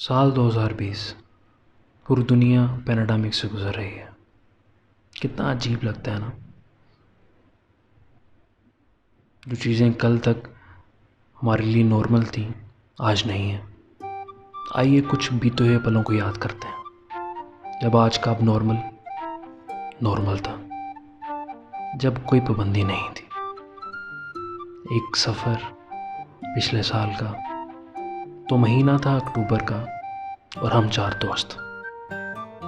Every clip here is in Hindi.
साल 2020 पूरी दुनिया पैनाडेमिक से गुजर रही है। कितना अजीब लगता है ना, जो चीज़ें कल तक हमारे लिए नॉर्मल थी आज नहीं है। आइए कुछ बीते हुए पलों को याद करते हैं, जब आज का अब नॉर्मल नॉर्मल था, जब कोई पाबंदी नहीं थी। एक सफ़र पिछले साल का, तो महीना था अक्टूबर का, और हम 4 दोस्त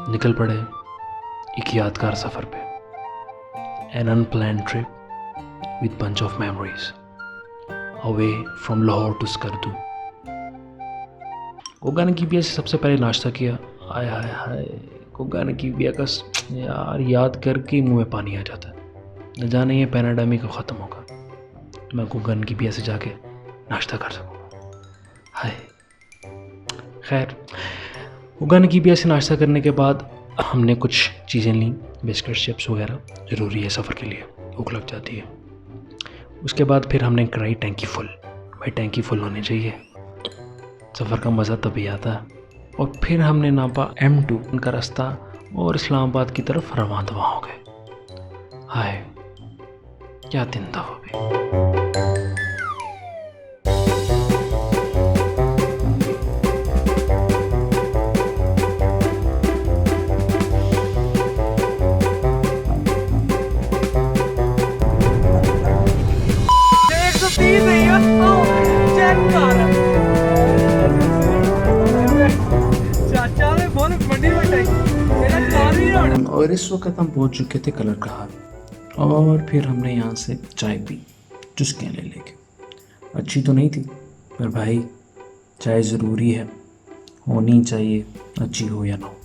निकल पड़े एक यादगार सफ़र पे। An unplanned trip with bunch of memories away from Lahore to Skardu. Goga ने कीबिया से सबसे पहले नाश्ता किया। हाय हाय हाय, गोगा ने कीबिया का यार याद करके मुंह में पानी आ जाता है। न जाने ये पैनाडेमिक कब ख़त्म होगा तो मैं गोगा ने कीबिया से जाके नाश्ता कर सकूँगा। हाय खैर, गोगा ने कीबिया से नाश्ता करने के बाद हमने कुछ चीज़ें लीं, बिस्किट चिप्स वगैरह, ज़रूरी है सफ़र के लिए, भूख लग जाती है। उसके बाद फिर हमने कराई टैंकी फुल। भाई टैंकी फुल होनी चाहिए, सफ़र का मज़ा तभी आता है। और फिर हमने नापा M2 का रास्ता और इस्लामाबाद की तरफ रवां दवा हो गए। हाय क्या दिन था वो भी। और इस वक्त हम पहुंच चुके थे कलर कहार, और फिर हमने यहाँ से चाय पी चुस्कियाँ ले लेके। अच्छी तो नहीं थी, पर भाई चाय ज़रूरी है, होनी चाहिए, अच्छी हो या ना हो।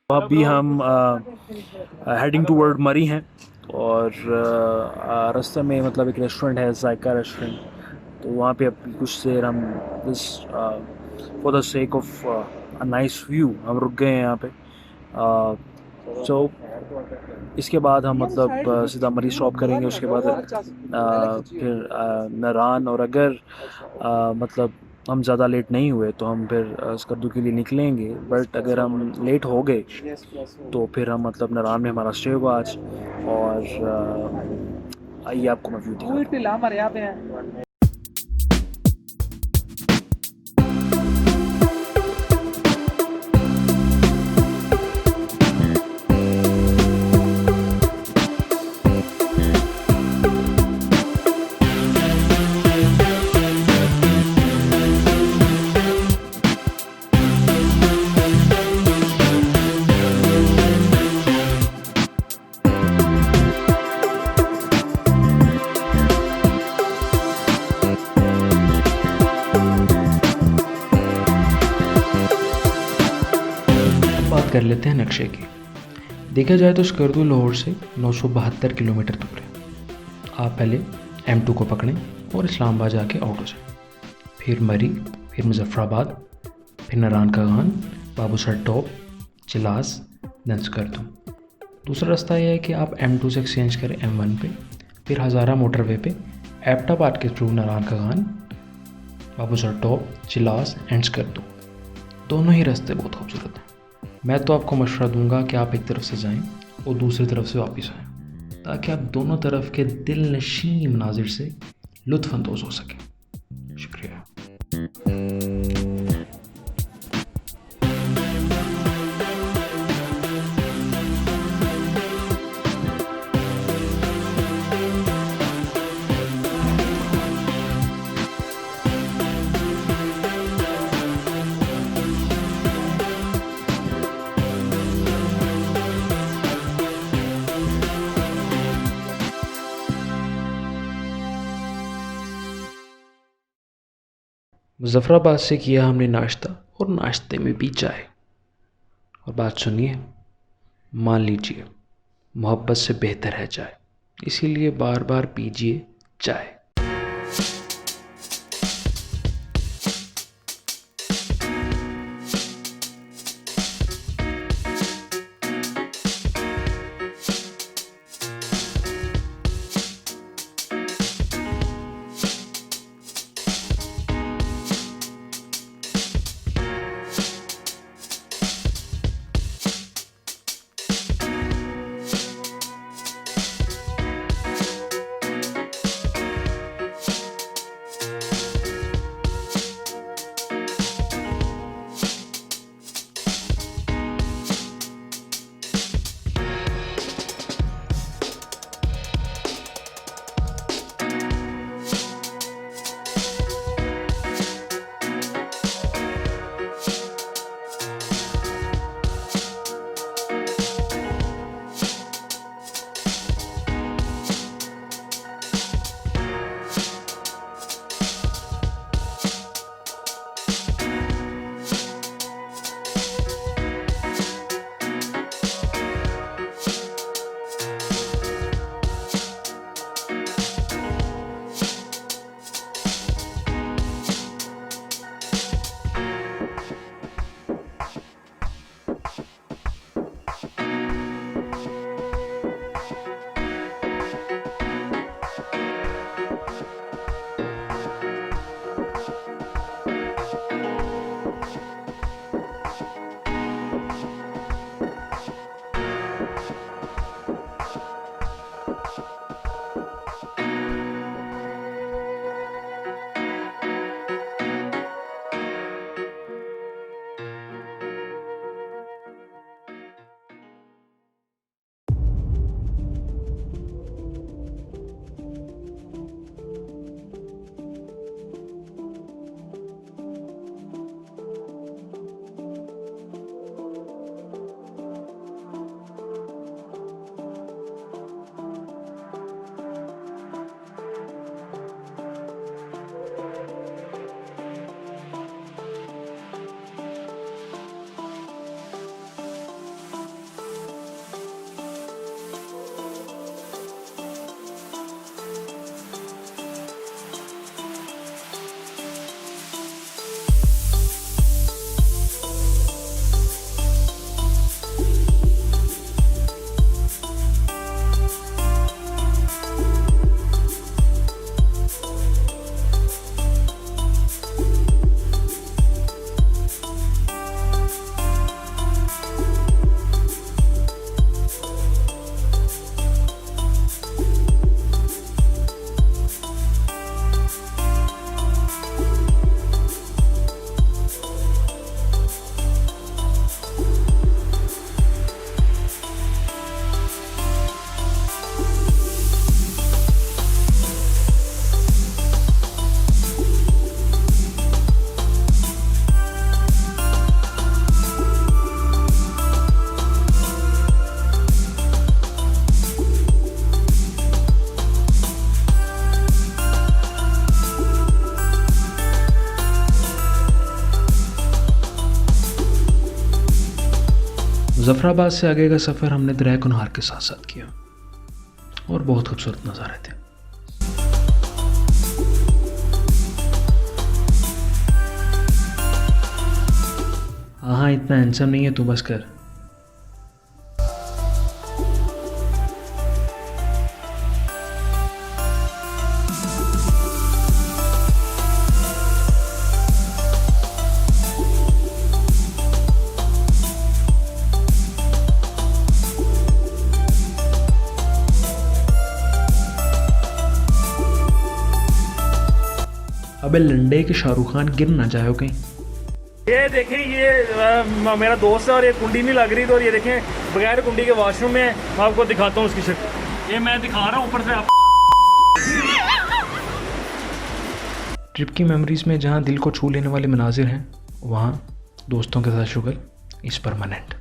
अभी हम हेडिंग टूवर्ड मरी हैं, और रास्ते में मतलब एक रेस्टोरेंट है, जायका रेस्टोरेंट, तो वहाँ पे अभी कुछ देर हम for the sake of a nice view हम रुक गए हैं यहाँ पे। सो इसके बाद हम मतलब सीधा मरी स्टॉप करेंगे। उसके बाद फिर नारान, और अगर मतलब हम ज़्यादा लेट नहीं हुए तो हम फिर स्कर्दू के लिए निकलेंगे। बट अगर हम लेट हो गए तो फिर हम मतलब नारान में हमारा स्टे होगा आज। और आइए आपको मैं व्यू दिखाता हूँ। बात कर लेते हैं नक्शे की। देखा जाए तो स्कर्दू लाहौर से 972 किलोमीटर दूर है। आप पहले M2 को पकड़ें और इस्लामाबाद जाके ऑटो से, फिर मरी, फिर मुजफ्फराबाद, फिर नारान का गान, बाबूसर टॉप, चिलास, देन स्कर्दू। दूसरा रास्ता यह है कि आप M2 से एक्सचेंज करें M1 पे, फिर हज़ारा मोटरवे पे एबटाबाद के थ्रू नारान का गान, बाबूसर टॉप, चिलास एंड स्कर्दू। दोनों ही रास्ते बहुत खूबसूरत हैं। मैं तो आपको मशवरा दूंगा कि आप एक तरफ से जाएं और दूसरी तरफ से वापस आएं, ताकि आप दोनों तरफ के दिल नशीं मनाजिर से लुत्फ़ अंदोज़ हो सकें। शुक्रिया। मुजफ्फराबाद से किया हमने नाश्ता और नाश्ते में पी चाय। और बात सुनिए, मान लीजिए मोहब्बत से बेहतर है चाय, इसीलिए बार बार पीजिए चाय। मुजफ्फराबाद से आगे का सफ़र हमने दरिया कुनहार के साथ साथ किया और बहुत खूबसूरत नज़ारे थे। हाँ, इतना हैंडसम नहीं है तू, बस कर। अबे लंडे के शाहरुख खान गिर ना जाए कहीं। ये देखें, ये मेरा दोस्त है और ये कुंडी नहीं लग रही, तो ये देखें बगैर कुंडी के वॉशरूम में मैं आपको दिखाता हूँ उसकी शक्ल। ये मैं दिखा रहा हूँ ऊपर से आप। ट्रिप की मेमोरीज़ में जहाँ दिल को छू लेने वाले मनाजिर हैं, वहाँ दोस्तों के साथ शुगर इज़ परमानेंट।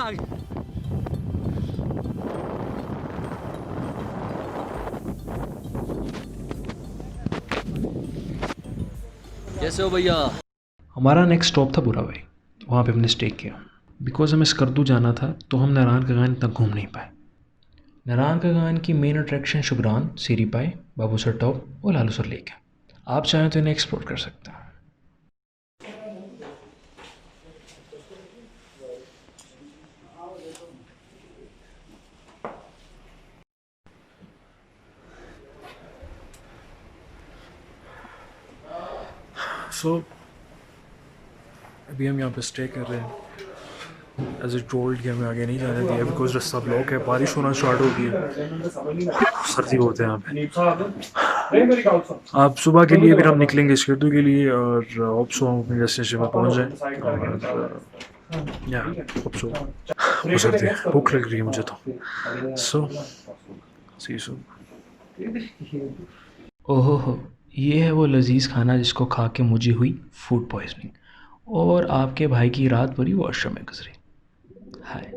आ गया। कैसे हो भैया? हमारा नेक्स्ट स्टॉप था बुरा भाई, वहाँ पे हमने स्टे किया। बिकॉज हमें स्कर्दू जाना था तो हम नारायण का गान तक घूम नहीं पाए। नारायण का गान की मेन अट्रैक्शन शुगरान, सीरी पाई, बाबूसर टॉप और लालूसर लेक है। आप चाहें तो इन्हें एक्सप्लोर कर सकते हैं। सो अभी हम यहाँ पे स्टे कर रहे हैं। एज ए टोल्ड कि हमें आगे नहीं जाने दिया बिकॉज रास्ता ब्लॉक है, बारिश होना स्टार्ट हो गई है, सर्दी बहुत है यहाँ पे। आप सुबह के लिए फिर हम निकलेंगे स्केटू के लिए और होप सो हम अपने डेस्टिनेशन में पहुँच जाएँ। और या होप सो हो सकती है, भूख लग रही है मुझे तो। सो सी यू सून। ओहो हो, ये है वो लजीज़ खाना जिसको खा के मुझे हुई फूड पॉइजनिंग और आपके भाई की रात भरी वॉशरूम में गुजरी। हाय।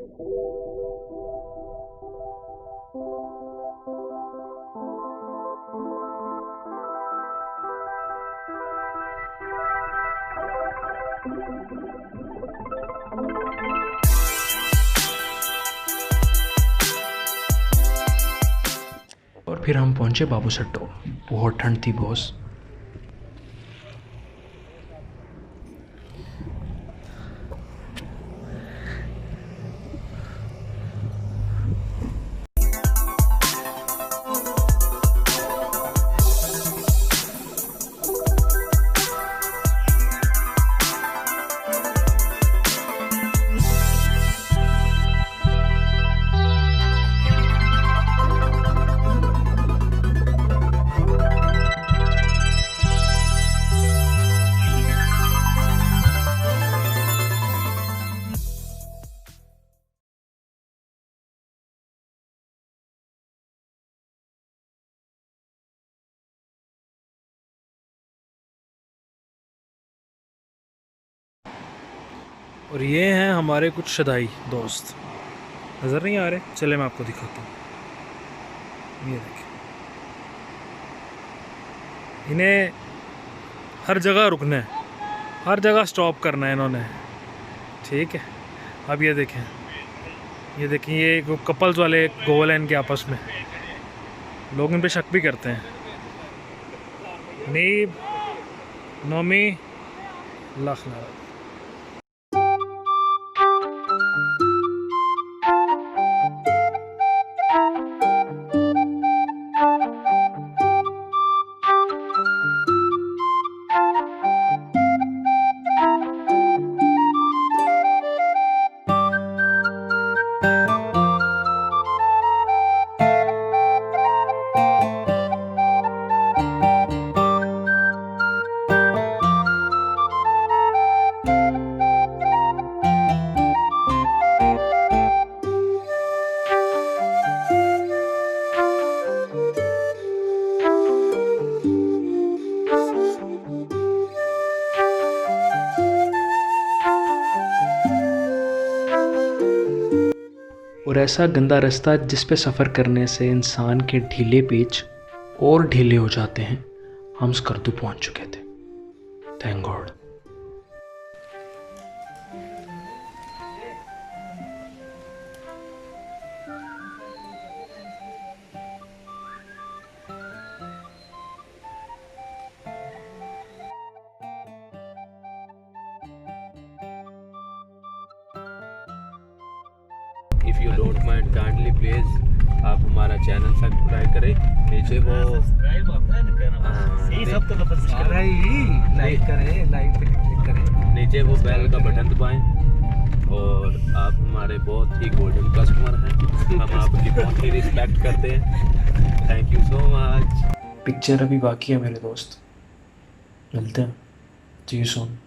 और फिर हम पहुंचे बाबूसर टॉप। बहुत ठंड थी बॉस। और ये हैं हमारे कुछ शदाई दोस्त, नज़र नहीं आ रहे? चले मैं आपको दिखाता हूँ। ये देखिए, इन्हें हर जगह रुकना है, हर जगह स्टॉप करना है इन्होंने, ठीक है। अब ये देखें, ये देखिए, ये कपल्स वाले गोल हैं इनके आपस में, लोग इन पे शक भी करते हैं। नीब, नोमी, लखनऊ। और ऐसा गंदा रास्ता जिस पे सफ़र करने से इंसान के ढीले पेच और ढीले हो जाते हैं, हम स्कर्दू पहुंच चुके थे। Thank God. If you don't mind kindly please आप हमारा चैनल सब्सक्राइब करें। नीचे वो लाइक करें, लाइक पे क्लिक करें, नीचे वो बेल का बटन दबाएं। और आप हमारे बहुत ही गोल्डन कस्टमर हैं, हम आपकी बहुत ही रिस्पेक्ट करते हैं। Thank you so much. Picture अभी बाकी है मेरे दोस्त, मिलते हैं। सी यू सून।